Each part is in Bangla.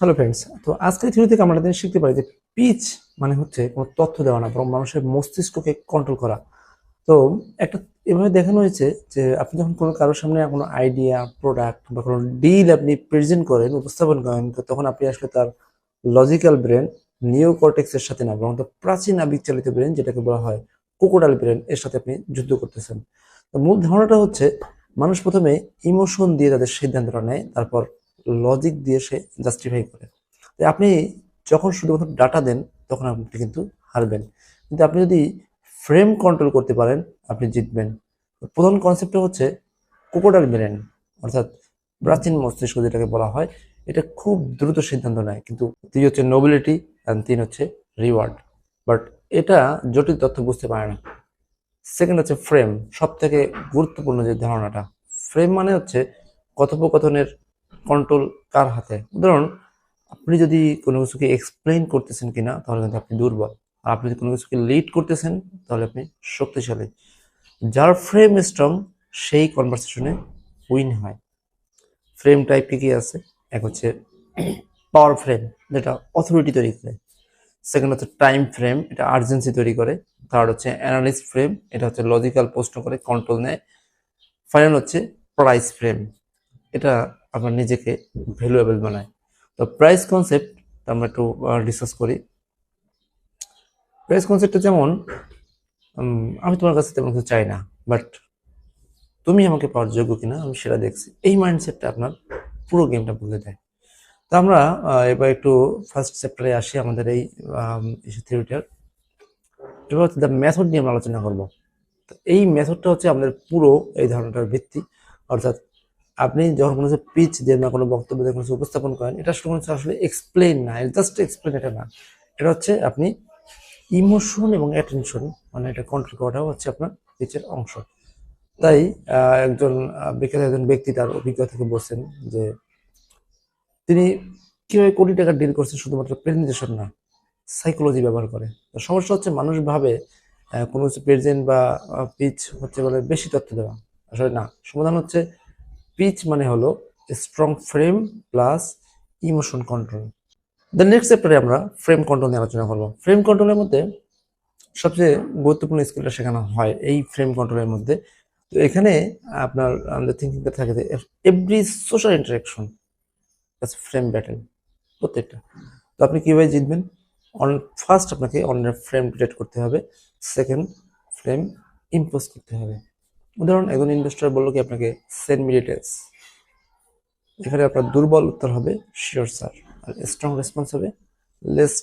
হ্যালো ফ্রেন্ডস, তো আজকের থিওরি থেকে আমরা এটা শিখতে পারি যে পিচ মানে হচ্ছে কোনো তথ্য দেওয়া না, বরং মানুষের মস্তিষ্ককে কন্ট্রোল করা। তো একটা এভাবে দেখানো হয়েছে যে আপনি যখন কোনো কারোর সামনে কোনো আইডিয়া, প্রোডাক্ট বা কোনো ডিল আপনি প্রেজেন্ট করেন, উপস্থাপন করেন, তো তখন আপনি আসলে তার লজিক্যাল ব্রেন, নিওকর্টেক্সের সাথে না, বরং তো প্রাচীন আবেগ চালিত ব্রেন, যেটাকে বলা হয় ক্রোকোডাইল ব্রেন, এর সাথে আপনি যুদ্ধ করতেছেন। তো মূল ধারণাটা হচ্ছে মানুষ প্রথমে ইমোশন দিয়ে তাদের সিদ্ধান্তটা নেয়, তারপর লজিক দিয়ে সে জাস্টিফাই করে। তাই আপনি যখন শুধুমাত্র ডাটা দেন, তখন আপনি কিন্তু হারবেন। কিন্তু আপনি যদি ফ্রেম কন্ট্রোল করতে পারেন, আপনি জিতবেন। প্রধান কনসেপ্টটা হচ্ছে ক্রোকোডাইল ব্রেন, অর্থাৎ প্রাচীন মস্তিষ্ক যেটাকে বলা হয়। এটা খুব দ্রুত সিদ্ধান্ত নেয়, কিন্তু দুই হচ্ছে নোবিলিটি, আর তিন হচ্ছে রিওয়ার্ড। বাট এটা জটিল তথ্য বুঝতে পারে না। সেকেন্ড হচ্ছে ফ্রেম, সব থেকে গুরুত্বপূর্ণ যে ধারণাটা। ফ্রেম মানে হচ্ছে কথোপকথনের কন্ট্রোল কার হাতে। উদাহরণ, আপনি যদি কোনো কিছুকে এক্সপ্লেইন করতেছেন কিনা, তাহলে কিন্তু আপনি দুর্বল। আর আপনি যদি কোনো কিছুকে লিড করতেছেন, তাহলে আপনি শক্তিশালী। যার ফ্রেম স্ট্রং, সেই কনভারসেশনে উইন হয়। ফ্রেম টাইপ কি কি আছে? এক হচ্ছে পাওয়ার ফ্রেম, যেটা অথরিটি তৈরি করে। সেকেন্ড হচ্ছে টাইম ফ্রেম, এটা আর্জেন্সি তৈরি করে। থার্ড হচ্ছে অ্যানালিস্ট ফ্রেম, এটা হচ্ছে লজিক্যাল প্রশ্ন করে কন্ট্রোল নেয়। ফাইনাল হচ্ছে প্রাইস ফ্রেম, এটা আপনার নিজেকে ভ্যালুয়েবল বানায়। তো প্রাইস কনসেপ্ট আমরা একটু ডিসকাস করি। প্রাইস কনসেপ্টটা যেমন, আমি তোমার কাছে তেমন কিছু চাই না, বাট তুমি আমাকে পাওয়ার যোগ্য কিনা আমি সেটা দেখছি। এই মাইন্ডসেটটা আপনার পুরো গেমটা বদলে দেয়। তো আমরা এবার একটু ফার্স্ট চ্যাপ্টারে আসি আমাদের এই থিওরিটার। এবার হচ্ছে দ্য মেথড নিয়ে আমরা আলোচনা করবো। তো এই মেথডটা হচ্ছে আমাদের পুরো এই ধারণাটার ভিত্তি। অর্থাৎ আপনি যখন কোনো কিছু পিচ দেন বা কোনো বক্তব্য দিয়ে কোনো কিছু উপস্থাপন করেন, এটা আসলে কোনো কিছু আসলে এক্সপ্লেন না, জাস্ট এক্সপ্লেন এটা না। এটা হচ্ছে আপনি ইমোশন এবং অ্যাটেনশন, মানে এটা কন্ট্রোল করাটাও হচ্ছে আপনার পিচের অংশ। তাই একজন বিখ্যাত একজন ব্যক্তি তার অভিজ্ঞতা থেকে বলছেন যে তিনি কিভাবে কোটি টাকার ডিল করছেন শুধুমাত্র প্রেজেন্টেশন না, সাইকোলজি ব্যবহার করে। তো সমস্যা হচ্ছে মানুষ ভাবে কোনো কিছু প্রেজেন্ট বা পিচ হচ্ছে বলে বেশি তথ্য দেওয়া। আসলে না, সমাধান হচ্ছে পিচ মানে হলো strong frame plus emotion control. Then next চ্যাপ্টারে আমরা ফ্রেম কন্ট্রোল নিয়ে আলোচনা করবো। ফ্রেম কন্ট্রোলের মধ্যে সবচেয়ে গুরুত্বপূর্ণ স্কিলটা শেখানো হয় এই ফ্রেম কন্ট্রোলের মধ্যে। তো এখানে আপনার আমাদের থিঙ্কিংটা থাকে যে every social interaction frame battle, প্রত্যেকটা। তো আপনি কিভাবে জিতবেন? অন ফার্স্ট আপনাকে অন্যের ফ্রেম ক্রিয়েট করতে হবে, সেকেন্ড ফ্রেম ইম্পোজ করতে হবে। উদাহরণ, একজন ইনভেস্টর বললো কি আপনাকে সেন্ড মি ডিটেলস, এখানে আপনার দুর্বল উত্তর হবে শিওর স্যার, আর স্ট্রং রেসপন্স হবে লেস।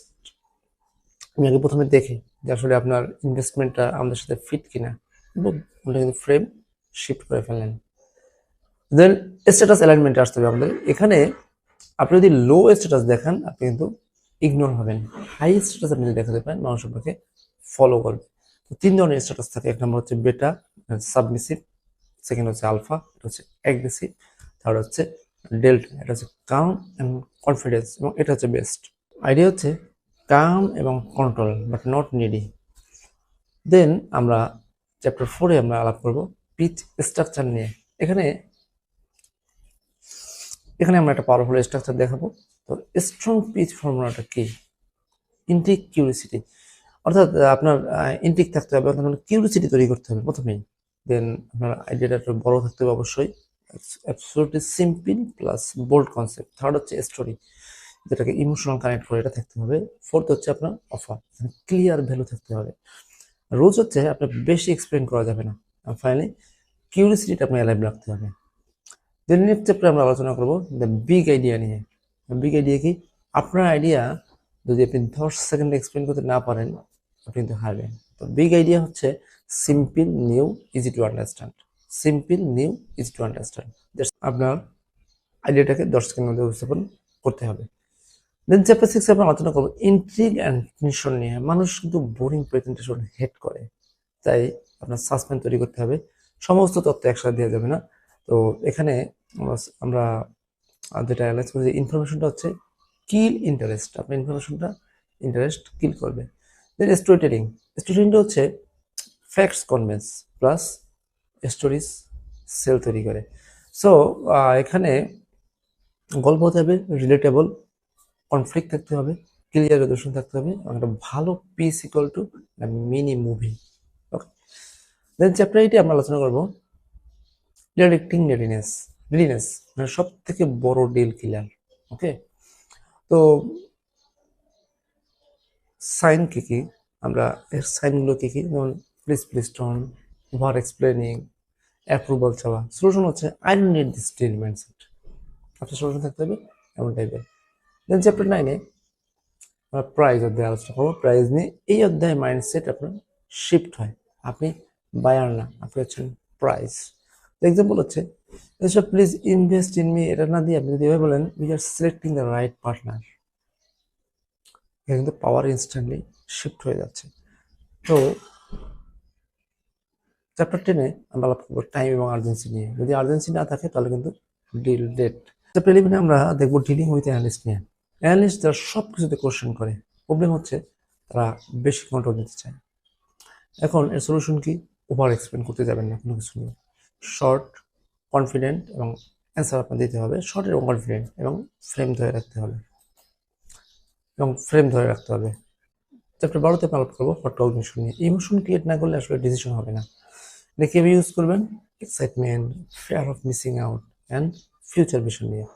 আমি আগে প্রথমে দেখি যে আসলে আপনার ইনভেস্টমেন্টটা আমাদের সাথে ফিট কিনা, আপনি কিন্তু ফ্রেম শিফট করে ফেললেন। দেন স্ট্যাটাস অ্যালাইনমেন্টে আসতে হবে আমাদের। এখানে আপনি যদি লো স্ট্যাটাস দেখান, আপনি কিন্তু ইগনোর হবেন। হাই স্ট্যাটাস আপনি যদি দেখাতে পারেন, মানুষ আপনাকে ফলো করবে। তো তিন ধরনের স্ট্যাটাস থাকে। এক নম্বর হচ্ছে বেটা, সাবমিসিভ। সেকেন্ড হচ্ছে আলফা, এটা হচ্ছে অ্যাগ্রেসিভ। থার্ড হচ্ছে ডেল্টা, এটা হচ্ছে কাম অ্যান্ড কনফিডেন্স, এবং এটা হচ্ছে বেস্ট। আইডিয়া হচ্ছে কাম এবং কন্ট্রোল, বাট নট নিডি। দেন আমরা চ্যাপ্টার 4-এ আমরা আলাপ করব পিচ স্ট্রাকচার নিয়ে। এখানে এখানে আমরা একটা পাওয়ারফুল স্ট্রাকচার দেখাবো। তো স্ট্রং পিচ ফর্মুলাটা কি? ইন্ট্রিক কিউরিসিটি, অর্থাৎ আপনার ইন্ট্রিক থাকতে হবে, অর্থাৎ কিউরিসিটি তৈরি করতে হবে প্রথমেই। দেন আপনার আইডিয়াটা একটু বড় থাকতে হবে অবশ্যই। Absolutely simple plus bold concept. Third হচ্ছে স্টোরি, যেটাকে ইমোশনাল কানেক্ট করে এটা থাকতে হবে। ফোর্থ হচ্ছে আপনার অফার, ক্লিয়ার ভ্যালু থাকতে হবে। রোজ হচ্ছে আপনার বেশি এক্সপ্লেন করা যাবে না। আর ফাইনালি কিউরিসিটিটা আপনি অ্যালাইভ রাখতে হবে। দেন নেক্সট চ্যাপ্টারে আমরা আলোচনা করবো দ্য বিগ আইডিয়া নিয়ে। বিগ আইডিয়া কি? আপনার আইডিয়া যদি আপনি 10 সেকেন্ডে এক্সপ্লেন করতে না পারেন, আপনি কিন্তু হারবেন। তো বিগ আইডিয়া হচ্ছে simple, new, easy to understand. Simple, new, easy to understand. আপনার আইডিয়াটাকে 10 সেকেন্ডের মধ্যে উপস্থাপন করতে হবে। দেন চ্যাপ্টার 6 আমরা আলোচনা করবো ইন্ট্রিগ অ্যান্ড টেনশন নিয়ে। মানুষ কিন্তু বোরিং প্রেজেন্টেশন হেট করে, তাই আপনার সাসপেন্স তৈরি করতে হবে। সমস্ত তথ্য একসাথে দেওয়া যাবে না। তো এখানে আমরা যেটা অ্যানালাইজ করেছি, ইনফরমেশনটা হচ্ছে কিল ইন্টারেস্ট। আপনার ইনফরমেশনটা ইন্টারেস্ট কিল করবে। Then story telling. স্টোরি টেলিংটা হচ্ছে facts convince plus stories sell তৈরি করে। সো এখানে গল্প হতে হবে রিলেটেবল, কনফ্লিক্ট থাকতে হবে, ক্লিয়ার রেজলিউশন থাকতে হবে, এবং একটা ভালো piece equal to mini movie. Okay, then chapter 8 আমরা আলোচনা করবো ডিরেক্টিং রেডিনেস, মানে সব থেকে বড় ডিল কিলার। ওকে, তো সাইন কি কি, আমরা এর সাইনগুলো কি কি, যেমন please tone, over explaining, approval চাওয়া। সলিউশন হচ্ছে I don't need this deal mindset, আপনার সলিউশন থাকতে হবে এমন টাইপের। দেন চ্যাপ্টার 9 আমরা প্রাইজ অধ্যায় আলোচনা করবো। প্রাইজ নিয়ে এই অধ্যায় মাইন্ডসেট আপনার শিফট হয়, আপনি বায়ার না, আপনি হচ্ছেন প্রাইজ। এক্সাম্পল হচ্ছে এসব প্লিজ ইনভেস্ট ইন মি, এটা না দিয়ে আপনি যদি এভাবে বলেন we are selecting the right partner, এটা কিন্তু পাওয়ার ইনস্ট্যান্টলি শিফট হয়ে যাচ্ছে। তো চ্যাপ্টার 10 আমরা আলাপ করবো টাইম এবং আর্জেন্সি নিয়ে। যদি আর্জেন্সি না থাকে তাহলে কিন্তু ডিল ডেট। চ্যাপ্টার 11 আমরা দেখবো ডিলিং উইথ অ্যানালিস্ট নিয়ে। অ্যানালিস্ট যারা সব কিছুতে কোশ্চেন করে, প্রবলেম হচ্ছে তারা বেশি কন্ট্রোল নিতে চায়। এখন এর সলিউশন কি, ওভার এক্সপ্লেন করতে যাবেন না কোনো কিছু নিয়ে, শর্ট, কনফিডেন্ট এবং অ্যান্সার আপনার দিতে হবে, শর্ট এবং কনফিডেন্ট, এবং ফ্রেম ধরে রাখতে হবে চ্যাপ্টার 12 আমরা আলোচনা করবো হট ইমোশন নিয়ে। ইমোশন ক্রিয়েট না করলে আসলে ডিসিশন হবে না। এটা কিভাবে ইউজ করবেন, excitement, fear of missing out and future vision নিয়ে।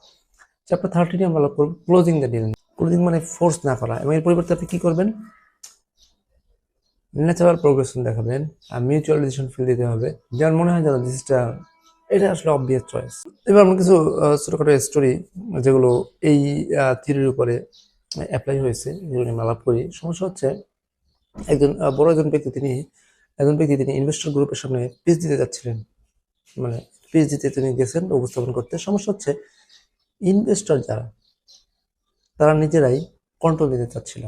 চ্যাপ্টার 13 আমরা আলোচনা করবো ক্লোজিং দ্য ডিল। ক্লোজিং মানে ফোর্স না করা, এবং এর পরিবর্তে আপনি কি করবেন, ন্যাচারাল প্রোগ্রেশন দেখাবেন আর মিউচুয়াল ডিসিশন ফিল দিতে হবে। যেমন মনে হয় যেন জিনিসটা এটা আসলে অবভিয়াস চয়েস। এবার আমরা কিছু ছোটখাটো স্টোরি যেগুলো এই থিওরির উপরে অ্যাপ্লাই হয়েছে যেগুলো আমি আলাপ করি। সমস্যা হচ্ছে একজন ব্যক্তি তিনি ইনভেস্টর গ্রুপের সামনে পিচ দিতে যাচ্ছিলেন, মানে পিচ দিতে তিনি গেছেন উপস্থাপন করতে। সমস্যা হচ্ছে ইনভেস্টর যারা তারা নিজেরাই কন্ট্রোল নিতে চাচ্ছিল।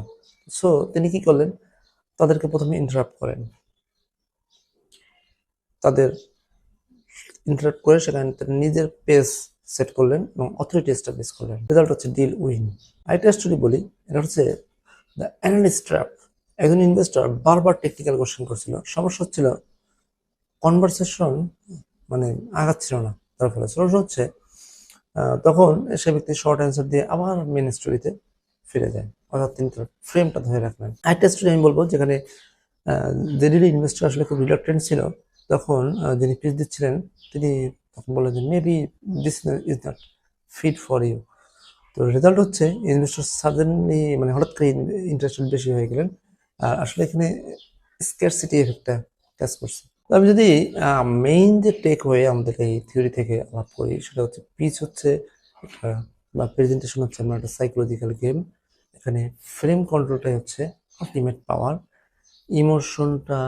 সো তিনি কি করলেন, তাদেরকে প্রথমে ইন্টারাপ্ট করেন, সেখানে নিজের পেস সেট করলেন এবং অথরিটি এস্টাবলিশ করলেন। রেজাল্ট হচ্ছে ডিল উইন। আরেকটা স্টোরি বলি, এটা হচ্ছে দ্য অ্যানালিস্ট ট্র্যাপ। একজন ইনভেস্টর বারবার টেকনিক্যাল কোশ্চেন করছিল, সমস্যা হচ্ছিল কনভারসেশন মানে আগাচ্ছিল না, তার ফলে সমস্যা হচ্ছে তখন সে ব্যক্তি শর্ট অ্যান্সার দিয়ে আবার মেন স্টোরিতে ফিরে যায়, অর্থাৎ তিনি তার ফ্রেমটা ধরে রাখলেন। আরেকটা স্টোরি আমি বলবো যেখানে যে ডিল ইনভেস্টর আসলে খুব রিলাক্টেন্ট ছিল, তখন যিনি পিচ দিচ্ছিলেন তিনি তখন বললেন যে maybe this is not fit for you. তো রেজাল্ট হচ্ছে ইনভেস্টর সাডেনলি মানে হঠাৎ করে ইন্টারেস্ট বেশি হয়ে গেলেন, আর আসলে এখানে স্কারসিটি এফেক্টটা কাজ করছে। তো আমি যদি মেইন যে টেক হয়ে আমাদের এই থিওরি থেকে আলাপ করি, সেটা হচ্ছে পিচ হচ্ছে বা প্রেজেন্টেশন হচ্ছে আমার একটা সাইকোলজিক্যাল গেম। এখানে ফ্রেম কন্ট্রোলটাই হচ্ছে আলটিমেট পাওয়ার। ইমোশনটা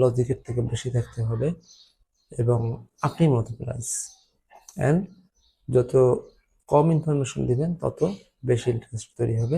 লজিকের থেকে বেশি থাকতে হবে এবং আপনি মতো প্লাস, অ্যান্ড যত কম ইনফরমেশন দিবেন তত বেশি ইন্টারেস্ট তৈরি হবে।